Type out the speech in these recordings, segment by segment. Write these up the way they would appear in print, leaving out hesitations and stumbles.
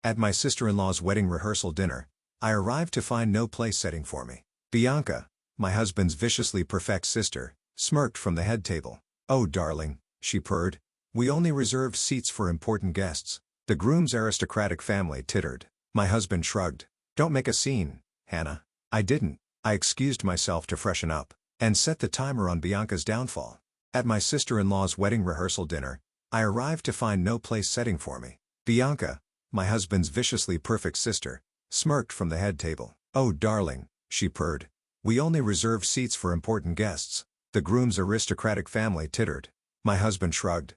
At my sister-in-law's wedding rehearsal dinner, I arrived to find no place setting for me. Bianca, my husband's viciously perfect sister, smirked from the head table. "Oh darling," she purred. "We only reserved seats for important guests." The groom's aristocratic family tittered. My husband shrugged. "Don't make a scene, Hannah." I didn't. I excused myself to freshen up, and set the timer on Bianca's downfall. At my sister-in-law's wedding rehearsal dinner, I arrived to find no place setting for me. Bianca, my husband's viciously perfect sister, smirked from the head table. "Oh darling," she purred. "We only reserved seats for important guests." The groom's aristocratic family tittered. My husband shrugged.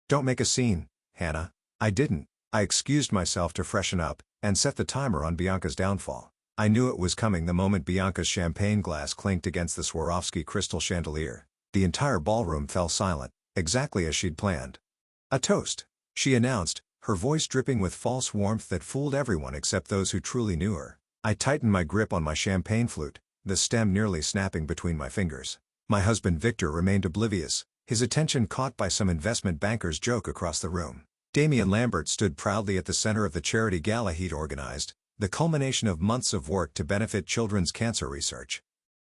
"Don't make a scene, Hannah." I didn't. I excused myself to freshen up, and set the timer on Bianca's downfall. I knew it was coming the moment Bianca's champagne glass clinked against the Swarovski crystal chandelier. The entire ballroom fell silent, exactly as she'd planned. "A toast," she announced, her voice dripping with false warmth that fooled everyone except those who truly knew her. I tightened my grip on my champagne flute, the stem nearly snapping between my fingers. My husband Victor remained oblivious, his attention caught by some investment banker's joke across the room. Damien Lambert stood proudly at the center of the charity gala he'd organized, the culmination of months of work to benefit children's cancer research.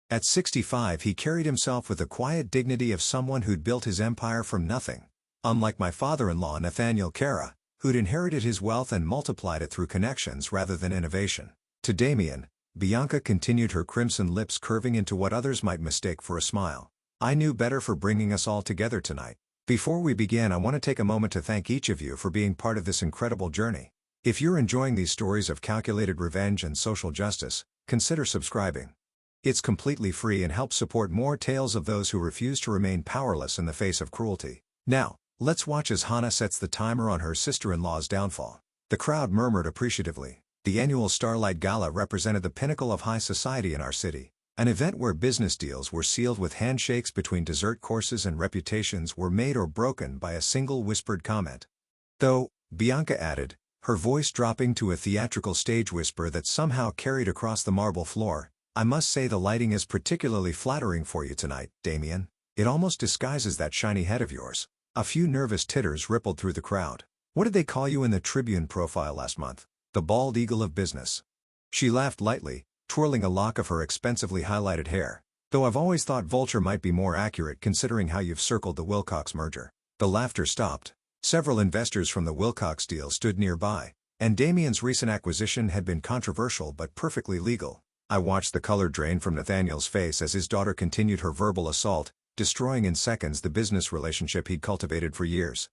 At 65 he carried himself with the quiet dignity of someone who'd built his empire from nothing. Unlike my father-in-law Nathaniel Cara, who'd inherited his wealth and multiplied it through connections rather than innovation. To Damien, Bianca continued, her crimson lips curving into what others might mistake for a smile. "I knew better for bringing us all together tonight. Before we begin, I want to take a moment to thank each of you for being part of this incredible journey. If you're enjoying these stories of calculated revenge and social justice, consider subscribing. It's completely free and helps support more tales of those who refuse to remain powerless in the face of cruelty. Now, let's watch as Hannah sets the timer on her sister-in-law's downfall." The crowd murmured appreciatively. The annual Starlight Gala represented the pinnacle of high society in our city, an event where business deals were sealed with handshakes between dessert courses and reputations were made or broken by a single whispered comment. "Though," Bianca added, her voice dropping to a theatrical stage whisper that somehow carried across the marble floor, "I must say the lighting is particularly flattering for you tonight, Damien. It almost disguises that shiny head of yours." A few nervous titters rippled through the crowd. "What did they call you in the Tribune profile last month? The bald eagle of business." She laughed lightly, twirling a lock of her expensively highlighted hair. "Though I've always thought vulture might be more accurate considering how you've circled the Wilcox merger." The laughter stopped. Several investors from the Wilcox deal stood nearby, and Damien's recent acquisition had been controversial but perfectly legal. I watched the color drain from Nathaniel's face as his daughter continued her verbal assault, destroying in seconds the business relationship he'd cultivated for years.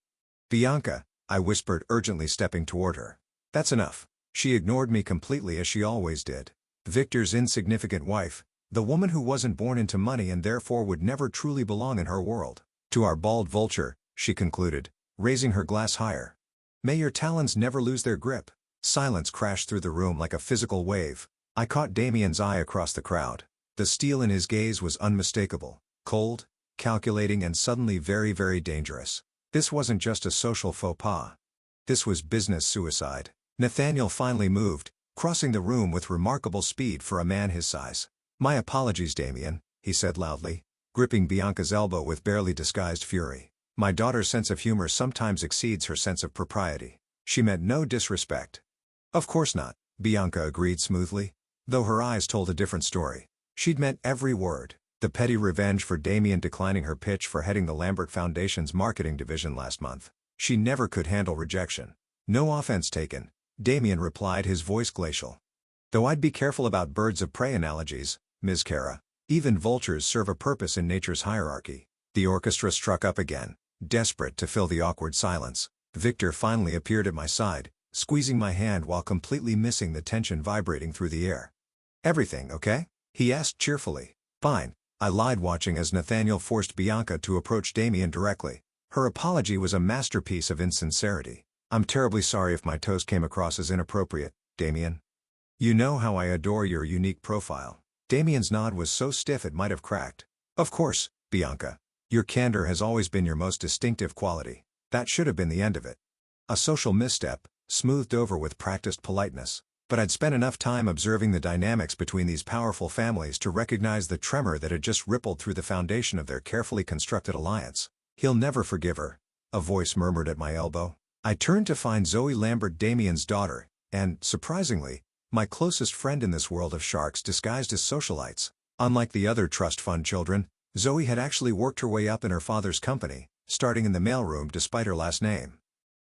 "Bianca," I whispered, urgently stepping toward her. "That's enough." She ignored me completely, as she always did. Victor's insignificant wife, the woman who wasn't born into money and therefore would never truly belong in her world. "To our bald vulture," she concluded, raising her glass higher. "May your talons never lose their grip." Silence crashed through the room like a physical wave. I caught Damien's eye across the crowd. The steel in his gaze was unmistakable, cold, calculating, and suddenly very, very dangerous. This wasn't just a social faux pas. This was business suicide. Nathaniel finally moved, crossing the room with remarkable speed for a man his size. "My apologies, Damien," he said loudly, gripping Bianca's elbow with barely disguised fury. "My daughter's sense of humor sometimes exceeds her sense of propriety. She meant no disrespect." "Of course not," Bianca agreed smoothly, though her eyes told a different story. She'd meant every word. The petty revenge for Damien declining her pitch for heading the Lambert Foundation's marketing division last month. She never could handle rejection. "No offense taken," Damien replied, his voice glacial. "Though I'd be careful about birds of prey analogies, Ms. Cara. Even vultures serve a purpose in nature's hierarchy." The orchestra struck up again, desperate to fill the awkward silence. Victor finally appeared at my side, squeezing my hand while completely missing the tension vibrating through the air. "Everything okay?" he asked cheerfully. "Fine," I lied, watching as Nathaniel forced Bianca to approach Damien directly. Her apology was a masterpiece of insincerity. "I'm terribly sorry if my toast came across as inappropriate, Damien. You know how I adore your unique profile." Damien's nod was so stiff it might have cracked. "Of course, Bianca. Your candor has always been your most distinctive quality." That should have been the end of it. A social misstep, smoothed over with practiced politeness. But I'd spent enough time observing the dynamics between these powerful families to recognize the tremor that had just rippled through the foundation of their carefully constructed alliance. "He'll never forgive her," a voice murmured at my elbow. I turned to find Zoe Lambert, Damien's daughter, and, surprisingly, my closest friend in this world of sharks disguised as socialites. Unlike the other trust fund children, Zoe had actually worked her way up in her father's company, starting in the mailroom despite her last name.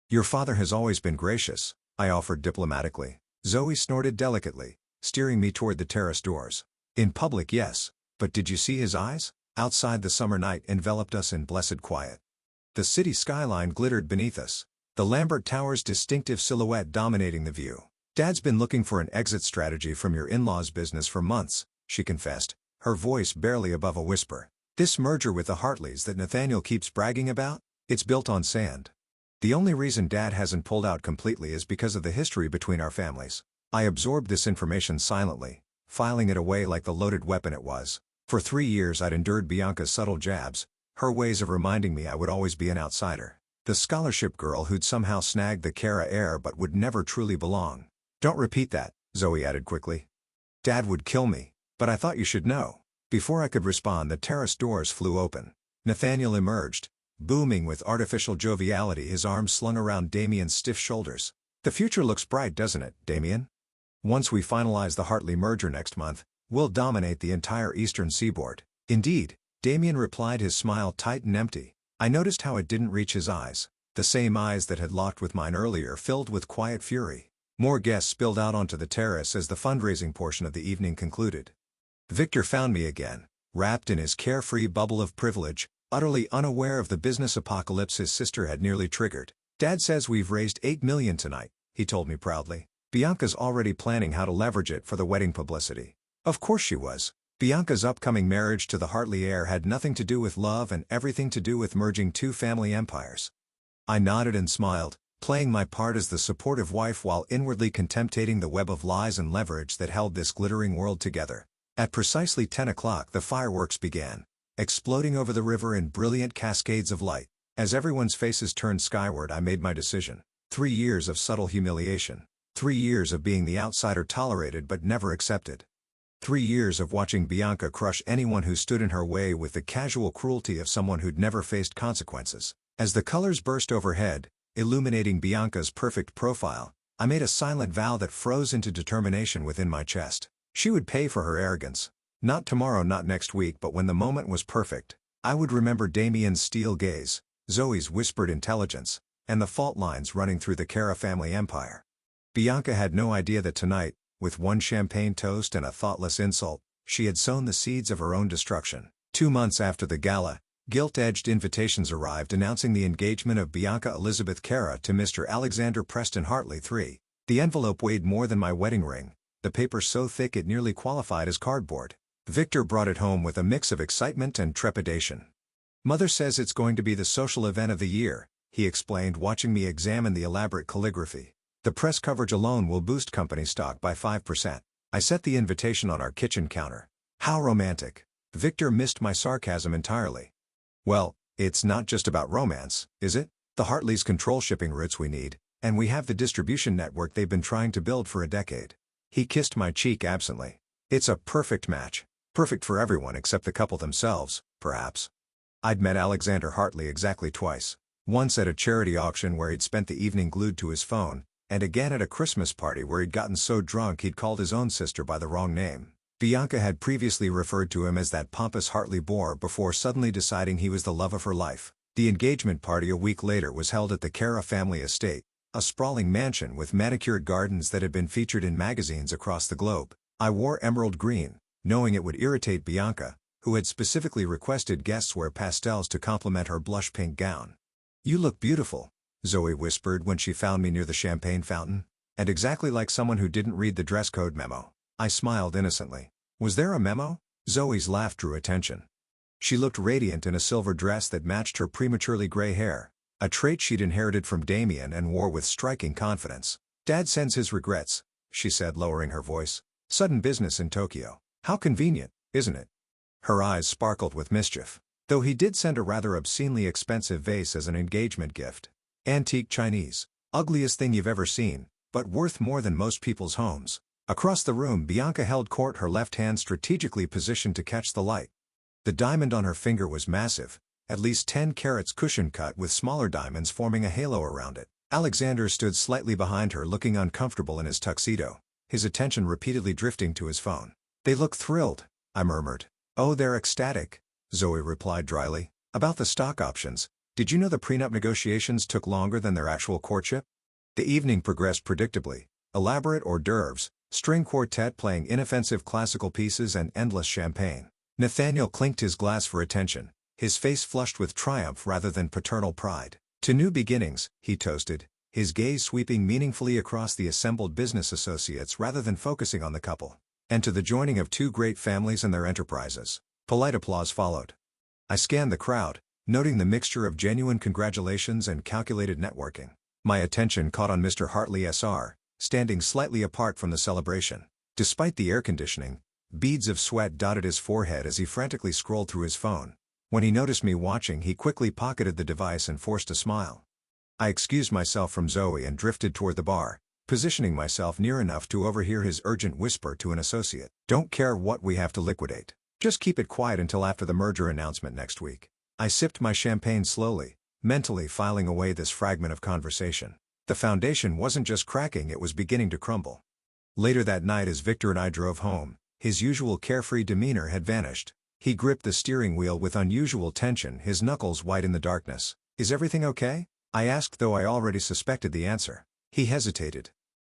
"Your father has always been gracious," I offered diplomatically. Zoe snorted delicately, steering me toward the terrace doors. "In public, yes. But did you see his eyes?" Outside, the summer night enveloped us in blessed quiet. The city skyline glittered beneath us, the Lambert Tower's distinctive silhouette dominating the view. "Dad's been looking for an exit strategy from your in-laws' business for months," she confessed, her voice barely above a whisper. "This merger with the Hartleys that Nathaniel keeps bragging about, it's built on sand. The only reason Dad hasn't pulled out completely is because of the history between our families." I absorbed this information silently, filing it away like the loaded weapon it was. For 3 years I'd endured Bianca's subtle jabs, her ways of reminding me I would always be an outsider. The scholarship girl who'd somehow snagged the Kara heir but would never truly belong. "Don't repeat that," Zoe added quickly. "Dad would kill me, but I thought you should know." Before I could respond, the terrace doors flew open. Nathaniel emerged, booming with artificial joviality, his arms slung around Damien's stiff shoulders. "The future looks bright, doesn't it, Damien? Once we finalize the Hartley merger next month, we'll dominate the entire eastern seaboard." "Indeed," Damien replied, his smile tight and empty. I noticed how it didn't reach his eyes. The same eyes that had locked with mine earlier filled with quiet fury. More guests spilled out onto the terrace as the fundraising portion of the evening concluded. Victor found me again, wrapped in his carefree bubble of privilege, utterly unaware of the business apocalypse his sister had nearly triggered. "Dad says we've raised $8 million tonight," he told me proudly. "Bianca's already planning how to leverage it for the wedding publicity." Of course she was. Bianca's upcoming marriage to the Hartley heir had nothing to do with love and everything to do with merging two family empires. I nodded and smiled, playing my part as the supportive wife while inwardly contemplating the web of lies and leverage that held this glittering world together. At precisely 10 o'clock the fireworks began, exploding over the river in brilliant cascades of light. As everyone's faces turned skyward, I made my decision. 3 years of subtle humiliation. 3 years of being the outsider tolerated but never accepted. 3 years of watching Bianca crush anyone who stood in her way with the casual cruelty of someone who'd never faced consequences. As the colors burst overhead, illuminating Bianca's perfect profile, I made a silent vow that froze into determination within my chest. She would pay for her arrogance. Not tomorrow, not next week, but when the moment was perfect. I would remember Damien's steel gaze, Zoe's whispered intelligence, and the fault lines running through the Kara family empire. Bianca had no idea that tonight, with one champagne toast and a thoughtless insult, she had sown the seeds of her own destruction. 2 months after the gala, gilt-edged invitations arrived announcing the engagement of Bianca Elizabeth Kara to Mr. Alexander Preston Hartley III. The envelope weighed more than my wedding ring, the paper so thick it nearly qualified as cardboard. Victor brought it home with a mix of excitement and trepidation. "Mother says it's going to be the social event of the year," he explained, watching me examine the elaborate calligraphy. "The press coverage alone will boost company stock by 5%. I set the invitation on our kitchen counter. "How romantic." Victor missed my sarcasm entirely. "Well, it's not just about romance, is it? The Hartleys control shipping routes we need, and we have the distribution network they've been trying to build for a decade." He kissed my cheek absently. "It's a perfect match. Perfect for everyone except the couple themselves, perhaps." I'd met Alexander Hartley exactly twice. Once at a charity auction where he'd spent the evening glued to his phone, and again at a Christmas party where he'd gotten so drunk he'd called his own sister by the wrong name. Bianca had previously referred to him as that pompous Hartley bore before suddenly deciding he was the love of her life. The engagement party a week later was held at the Kara family estate, a sprawling mansion with manicured gardens that had been featured in magazines across the globe. I wore emerald green, knowing it would irritate Bianca, who had specifically requested guests wear pastels to complement her blush pink gown. "You look beautiful," Zoe whispered when she found me near the champagne fountain, "and exactly like someone who didn't read the dress code memo." I smiled innocently. "Was there a memo?" Zoe's laugh drew attention. She looked radiant in a silver dress that matched her prematurely gray hair, a trait she'd inherited from Damien and wore with striking confidence. "Dad sends his regrets," she said, lowering her voice. "Sudden business in Tokyo. How convenient, isn't it?" Her eyes sparkled with mischief. "Though he did send a rather obscenely expensive vase as an engagement gift. Antique Chinese. Ugliest thing you've ever seen, but worth more than most people's homes." Across the room, Bianca held court, her left hand strategically positioned to catch the light. The diamond on her finger was massive, at least 10 carats cushion cut with smaller diamonds forming a halo around it. Alexander stood slightly behind her, looking uncomfortable in his tuxedo, his attention repeatedly drifting to his phone. "They look thrilled," I murmured. "Oh, they're ecstatic," Zoe replied dryly. "About the stock options, did you know the prenup negotiations took longer than their actual courtship?" The evening progressed predictably. Elaborate hors d'oeuvres, string quartet playing inoffensive classical pieces, and endless champagne. Nathaniel clinked his glass for attention, his face flushed with triumph rather than paternal pride. "To new beginnings," he toasted, his gaze sweeping meaningfully across the assembled business associates rather than focusing on the couple. "And to the joining of two great families and their enterprises." Polite applause followed. I scanned the crowd, noting the mixture of genuine congratulations and calculated networking. My attention caught on Mr. Hartley Sr., standing slightly apart from the celebration. Despite the air conditioning, beads of sweat dotted his forehead as he frantically scrolled through his phone. When he noticed me watching, he quickly pocketed the device and forced a smile. I excused myself from Zoe and drifted toward the bar, positioning myself near enough to overhear his urgent whisper to an associate. "Don't care what we have to liquidate. Just keep it quiet until after the merger announcement next week." I sipped my champagne slowly, mentally filing away this fragment of conversation. The foundation wasn't just cracking, it was beginning to crumble. Later that night, as Victor and I drove home, his usual carefree demeanor had vanished. He gripped the steering wheel with unusual tension, his knuckles white in the darkness. "Is everything okay?" I asked, though I already suspected the answer. He hesitated.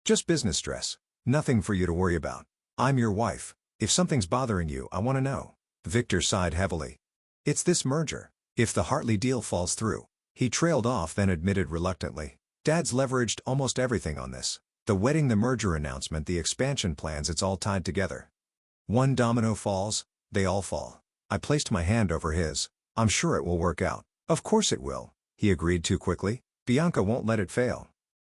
"Just business stress. Nothing for you to worry about. I'm your wife. If something's bothering you, I want to know." Victor sighed heavily. "It's this merger. If the Hartley deal falls through." He trailed off, then admitted reluctantly, "Dad's leveraged almost everything on this. The wedding, the merger announcement, the expansion plans, it's all tied together. One domino falls, they all fall." I placed my hand over his. "I'm sure it will work out." "Of course it will," he agreed too quickly. "Bianca won't let it fail.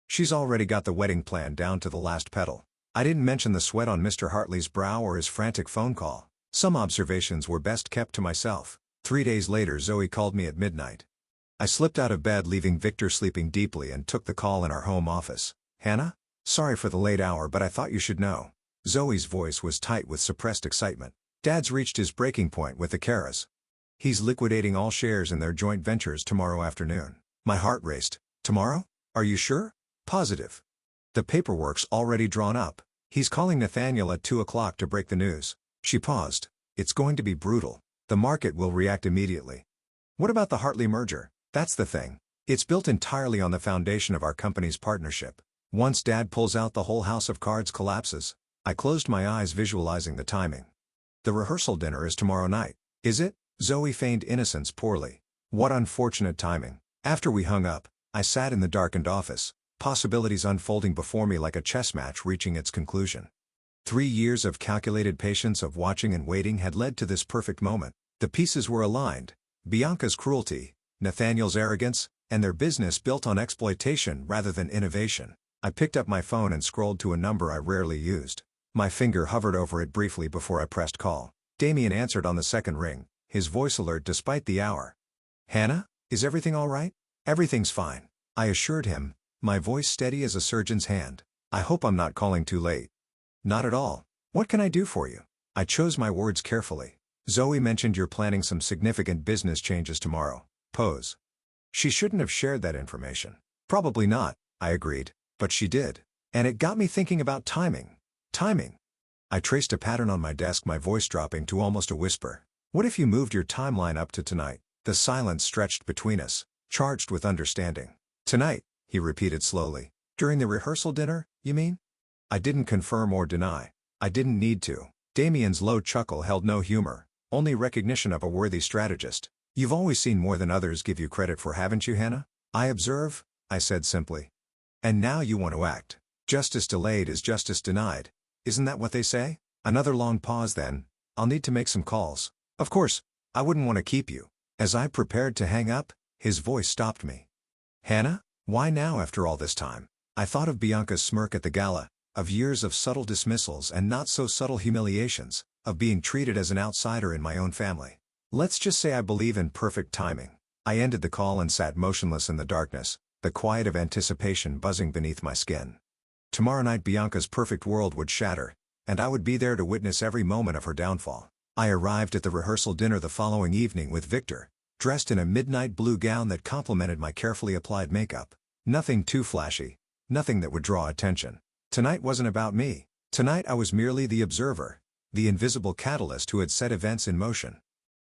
She's already got the wedding plan down to the last petal." I didn't mention the sweat on Mr. Hartley's brow or his frantic phone call. Some observations were best kept to myself. 3 days later, Zoe called me at midnight. I slipped out of bed, leaving Victor sleeping deeply, and took the call in our home office. "Hannah? Sorry for the late hour, but I thought you should know." Zoe's voice was tight with suppressed excitement. "Dad's reached his breaking point with the Caras. He's liquidating all shares in their joint ventures tomorrow afternoon." My heart raced. "Tomorrow? Are you sure?" "Positive. The paperwork's already drawn up. He's calling Nathaniel at 2 o'clock to break the news." She paused. "It's going to be brutal. The market will react immediately." "What about the Hartley merger?" "That's the thing. It's built entirely on the foundation of our company's partnership. Once Dad pulls out, the whole house of cards collapses." I closed my eyes, visualizing the timing. "The rehearsal dinner is tomorrow night." "Is it?" Zoe feigned innocence poorly. "What unfortunate timing." After we hung up, I sat in the darkened office, possibilities unfolding before me like a chess match reaching its conclusion. 3 years of calculated patience, of watching and waiting, had led to this perfect moment. The pieces were aligned. Bianca's cruelty, Nathaniel's arrogance, and their business built on exploitation rather than innovation. I picked up my phone and scrolled to a number I rarely used. My finger hovered over it briefly before I pressed call. Damien answered on the second ring, his voice alert despite the hour. "Hannah, is everything all right?" "Everything's fine," I assured him, my voice steady as a surgeon's hand. "I hope I'm not calling too late." "Not at all. What can I do for you?" I chose my words carefully. "Zoe mentioned you're planning some significant business changes tomorrow." Pose. "She shouldn't have shared that information." "Probably not," I agreed, "but she did. And it got me thinking about timing." "Timing?" I traced a pattern on my desk, my voice dropping to almost a whisper. "What if you moved your timeline up to tonight?" The silence stretched between us, charged with understanding. "Tonight," he repeated slowly. "During the rehearsal dinner, you mean?" I didn't confirm or deny. I didn't need to. Damien's low chuckle held no humor, only recognition of a worthy strategist. "You've always seen more than others give you credit for, haven't you, Hannah?" "I observe," I said simply. "And now you want to act. Justice delayed is justice denied. Isn't that what they say?" Another long pause, then, "I'll need to make some calls. Of course, I wouldn't want to keep you." As I prepared to hang up, his voice stopped me. "Hannah, why now after all this time?" I thought of Bianca's smirk at the gala, of years of subtle dismissals and not so subtle humiliations, of being treated as an outsider in my own family. Let's just say I believe in perfect timing. I ended the call and sat motionless in the darkness, the quiet of anticipation buzzing beneath my skin. Tomorrow night Bianca's perfect world would shatter, and I would be there to witness every moment of her downfall. I arrived at the rehearsal dinner the following evening with Victor, dressed in a midnight blue gown that complemented my carefully applied makeup. Nothing too flashy. Nothing that would draw attention. Tonight wasn't about me. Tonight I was merely the observer. The invisible catalyst who had set events in motion.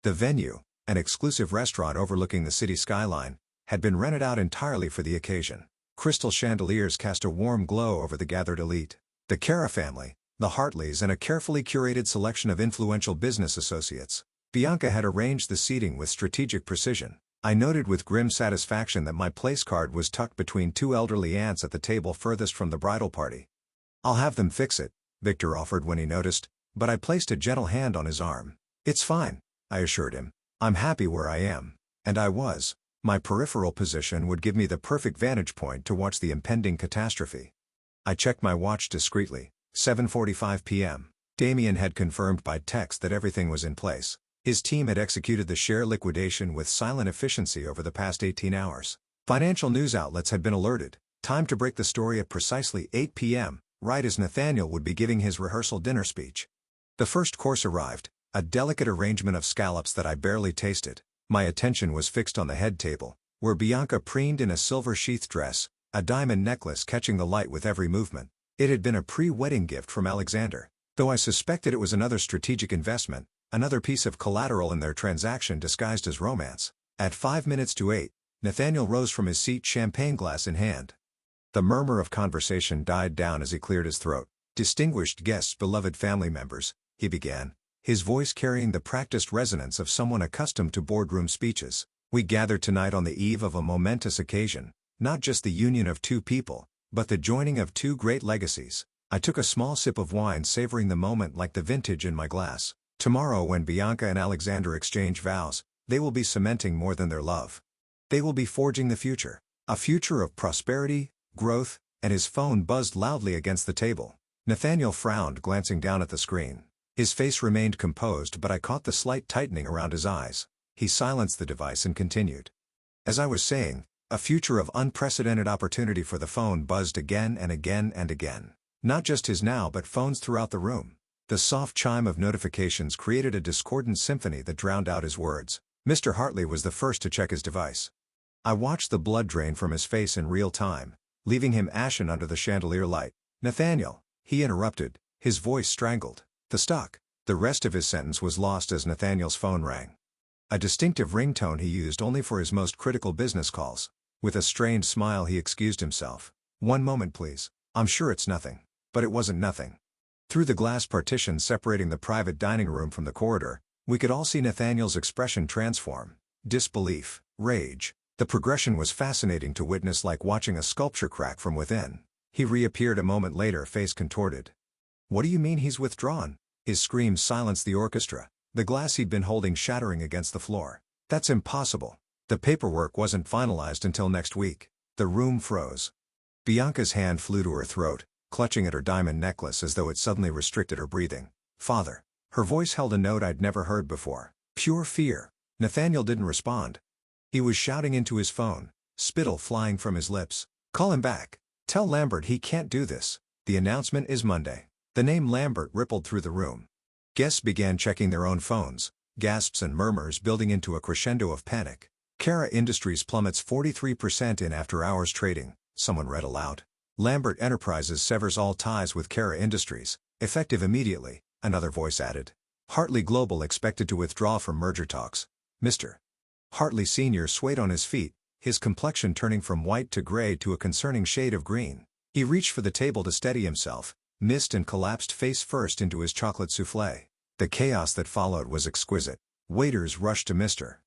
The venue, an exclusive restaurant overlooking the city skyline, had been rented out entirely for the occasion. Crystal chandeliers cast a warm glow over the gathered elite. The Cara family, the Hartleys, and a carefully curated selection of influential business associates. Bianca had arranged the seating with strategic precision. I noted with grim satisfaction that my place card was tucked between two elderly aunts at the table furthest from the bridal party. "I'll have them fix it," Victor offered when he noticed, but I placed a gentle hand on his arm. "It's fine," I assured him. "I'm happy where I am." And I was. My peripheral position would give me the perfect vantage point to watch the impending catastrophe. I checked my watch discreetly. 7:45 p.m. Damien had confirmed by text that everything was in place. His team had executed the share liquidation with silent efficiency over the past 18 hours. Financial news outlets had been alerted. Time to break the story at precisely 8 p.m., right as Nathaniel would be giving his rehearsal dinner speech. The first course arrived, a delicate arrangement of scallops that I barely tasted. My attention was fixed on the head table, where Bianca preened in a silver sheath dress, a diamond necklace catching the light with every movement. It had been a pre-wedding gift from Alexander, though I suspected it was another strategic investment, another piece of collateral in their transaction disguised as romance. At 5 minutes to 8, Nathaniel rose from his seat, champagne glass in hand. The murmur of conversation died down as he cleared his throat. "Distinguished guests, beloved family members," he began, his voice carrying the practiced resonance of someone accustomed to boardroom speeches. "We gather tonight on the eve of a momentous occasion, not just the union of two people, but the joining of two great legacies." I took a small sip of wine, savoring the moment like the vintage in my glass. Tomorrow, when Bianca and Alexander exchange vows, they will be cementing more than their love. They will be forging the future. A future of prosperity, growth, and his phone buzzed loudly against the table. Nathaniel frowned, glancing down at the screen. His face remained composed, but I caught the slight tightening around his eyes. He silenced the device and continued. "As I was saying, a future of unprecedented opportunity for the phone buzzed again and again and again. Not just his now, but phones throughout the room. The soft chime of notifications created a discordant symphony that drowned out his words. Mr. Hartley was the first to check his device. I watched the blood drain from his face in real time, leaving him ashen under the chandelier light. "Nathaniel," he interrupted, his voice strangled. The stock. The rest of his sentence was lost as Nathaniel's phone rang. A distinctive ringtone he used only for his most critical business calls. With a strained smile he excused himself. "One moment please. I'm sure it's nothing." But it wasn't nothing. Through the glass partition separating the private dining room from the corridor, we could all see Nathaniel's expression transform. Disbelief, rage. The progression was fascinating to witness, like watching a sculpture crack from within. He reappeared a moment later, face contorted. "What do you mean he's withdrawn?" His screams silenced the orchestra, the glass he'd been holding shattering against the floor. "That's impossible. The paperwork wasn't finalized until next week." The room froze. Bianca's hand flew to her throat, clutching at her diamond necklace as though it suddenly restricted her breathing. "Father." Her voice held a note I'd never heard before. Pure fear. Nathaniel didn't respond. He was shouting into his phone, spittle flying from his lips. "Call him back. Tell Lambert he can't do this. The announcement is Monday." The name Lambert rippled through the room. Guests began checking their own phones, gasps and murmurs building into a crescendo of panic. "Cara Industries plummets 43% in after-hours trading," someone read aloud. "Lambert Enterprises severs all ties with Cara Industries, effective immediately," another voice added. "Hartley Global expected to withdraw from merger talks." Mr. Hartley Sr. swayed on his feet, his complexion turning from white to gray to a concerning shade of green. He reached for the table to steady himself, missed and collapsed face first into his chocolate soufflé. The chaos that followed was exquisite. Waiters rushed to Mr.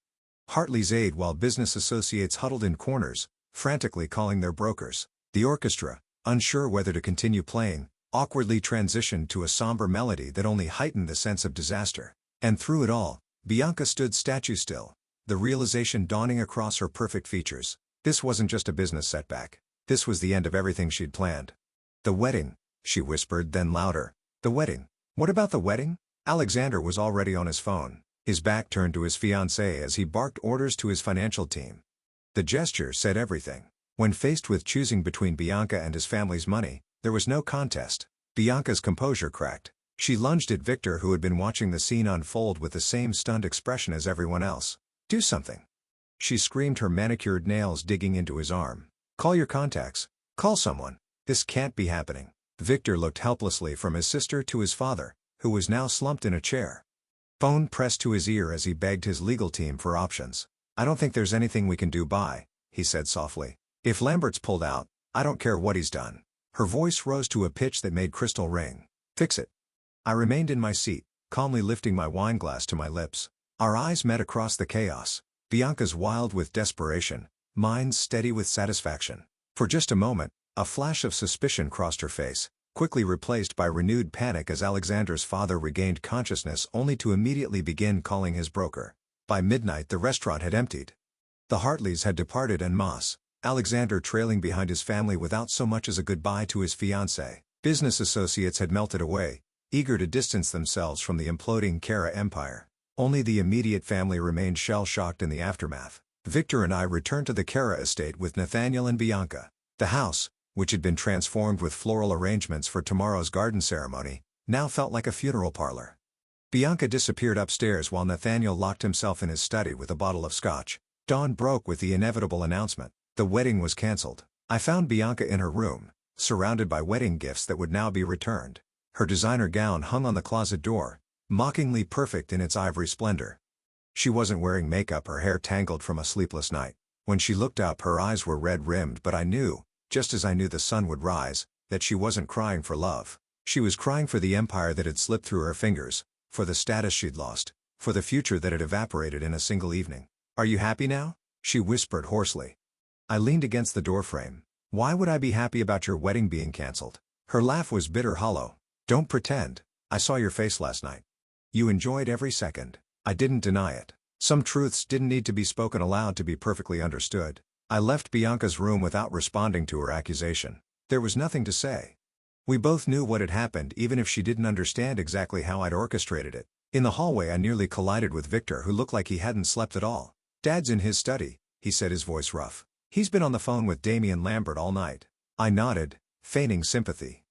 Hartley's aid while business associates huddled in corners, frantically calling their brokers. The orchestra, unsure whether to continue playing, awkwardly transitioned to a somber melody that only heightened the sense of disaster. And through it all, Bianca stood statue still, the realization dawning across her perfect features. This wasn't just a business setback. This was the end of everything she'd planned. "The wedding," she whispered, then louder. "The wedding. What about the wedding?" Alexander was already on his phone, his back turned to his fiancée as he barked orders to his financial team. The gesture said everything. When faced with choosing between Bianca and his family's money, there was no contest. Bianca's composure cracked. She lunged at Victor, who had been watching the scene unfold with the same stunned expression as everyone else. "Do something!" She screamed, her manicured nails digging into his arm. Call your contacts. Call someone. This can't be happening. Victor looked helplessly from his sister to his father, who was now slumped in a chair. Phone pressed to his ear as he begged his legal team for options. I don't think there's anything we can do he said softly. If Lambert's pulled out, I don't care what he's done. Her voice rose to a pitch that made crystal ring. Fix it. I remained in my seat, calmly lifting my wineglass to my lips. Our eyes met across the chaos. Bianca's wild with desperation, mine's steady with satisfaction. For just a moment, a flash of suspicion crossed her face, quickly replaced by renewed panic as Alexander's father regained consciousness only to immediately begin calling his broker. By midnight the restaurant had emptied. The Hartleys had departed en masse, Alexander trailing behind his family without so much as a goodbye to his fiancée. Business associates had melted away, eager to distance themselves from the imploding Kara empire. Only the immediate family remained shell-shocked in the aftermath. Victor and I returned to the Kara estate with Nathaniel and Bianca. The house, which had been transformed with floral arrangements for tomorrow's garden ceremony, now felt like a funeral parlor. Bianca disappeared upstairs while Nathaniel locked himself in his study with a bottle of scotch. Dawn broke with the inevitable announcement. The wedding was cancelled. I found Bianca in her room, surrounded by wedding gifts that would now be returned. Her designer gown hung on the closet door, mockingly perfect in its ivory splendor. She wasn't wearing makeup, her hair tangled from a sleepless night. When she looked up, her eyes were red-rimmed, but I knew, just as I knew the sun would rise, that she wasn't crying for love. She was crying for the empire that had slipped through her fingers, for the status she'd lost, for the future that had evaporated in a single evening. Are you happy now? She whispered hoarsely. I leaned against the doorframe. Why would I be happy about your wedding being cancelled? Her laugh was bitter hollow. Don't pretend. I saw your face last night. You enjoyed every second. I didn't deny it. Some truths didn't need to be spoken aloud to be perfectly understood. I left Bianca's room without responding to her accusation. There was nothing to say. We both knew what had happened even if she didn't understand exactly how I'd orchestrated it. In the hallway I nearly collided with Victor, who looked like he hadn't slept at all. Dad's in his study, he said, his voice rough. He's been on the phone with Damian Lambert all night. I nodded, feigning sympathy.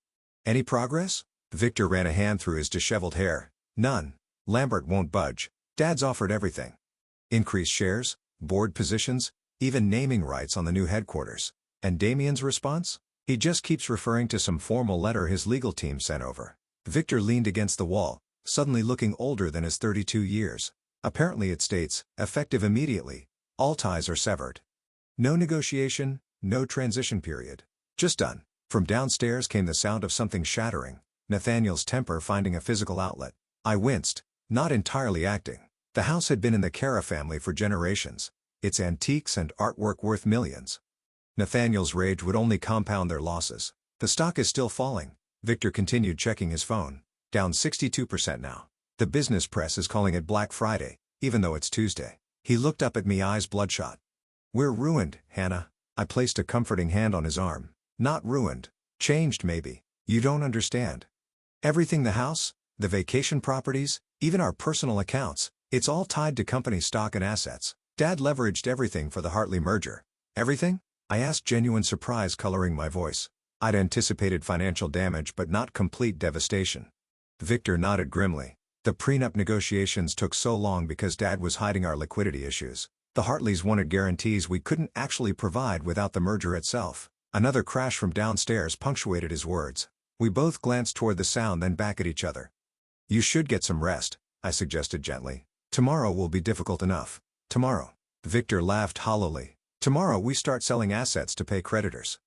Any progress? Victor ran a hand through his disheveled hair. None. Lambert won't budge. Dad's offered everything. Increased shares, board positions, even naming rights on the new headquarters. And Damian's response? He just keeps referring to some formal letter his legal team sent over. Victor leaned against the wall, suddenly looking older than his 32 years. Apparently it states, effective immediately. All ties are severed. No negotiation, no transition period. Just done. From downstairs came the sound of something shattering, Nathaniel's temper finding a physical outlet. I winced, not entirely acting. The house had been in the Kara family for generations, its antiques and artwork worth millions. Nathaniel's rage would only compound their losses. The stock is still falling, Victor continued, checking his phone. Down 62% now. The business press is calling it Black Friday, even though it's Tuesday. He looked up at me, eyes bloodshot. We're ruined, Hannah. I placed a comforting hand on his arm. Not ruined. Changed maybe. You don't understand. Everything, the house, the vacation properties, even our personal accounts, it's all tied to company stock and assets. Dad leveraged everything for the Hartley merger. Everything? I asked, genuine surprise coloring my voice. I'd anticipated financial damage but not complete devastation. Victor nodded grimly. The prenup negotiations took so long because Dad was hiding our liquidity issues. The Hartleys wanted guarantees we couldn't actually provide without the merger itself. Another crash from downstairs punctuated his words. We both glanced toward the sound, then back at each other. You should get some rest, I suggested gently. Tomorrow will be difficult enough. Tomorrow. Victor laughed hollowly. Tomorrow we start selling assets to pay creditors.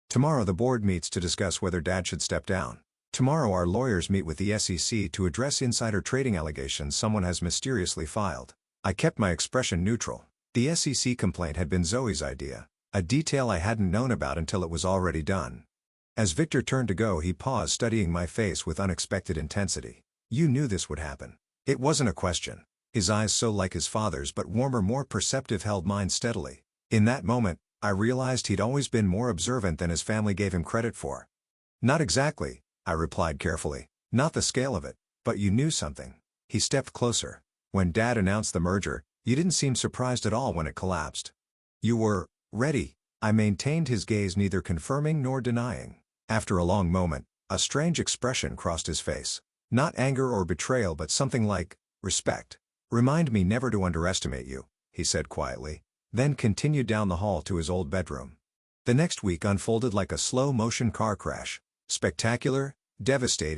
Tomorrow the board meets to discuss whether Dad should step down. Tomorrow our lawyers meet with the SEC to address insider trading allegations someone has mysteriously filed. I kept my expression neutral. The SEC complaint had been Zoe's idea, a detail I hadn't known about until it was already done. As Victor turned to go, he paused, studying my face with unexpected intensity. You knew this would happen. It wasn't a question. His eyes, so like his father's but warmer, more perceptive, held mine steadily. In that moment, I realized he'd always been more observant than his family gave him credit for. Not exactly, I replied carefully. Not the scale of it, but you knew something. He stepped closer. When Dad announced the merger, you didn't seem surprised at all when it collapsed. You were ready. I maintained his gaze, neither confirming nor denying. After a long moment, a strange expression crossed his face. Not anger or betrayal, but something like respect. Remind me never to underestimate you, he said quietly, then continued down the hall to his old bedroom. The next week unfolded like a slow-motion car crash. Spectacular, devastating,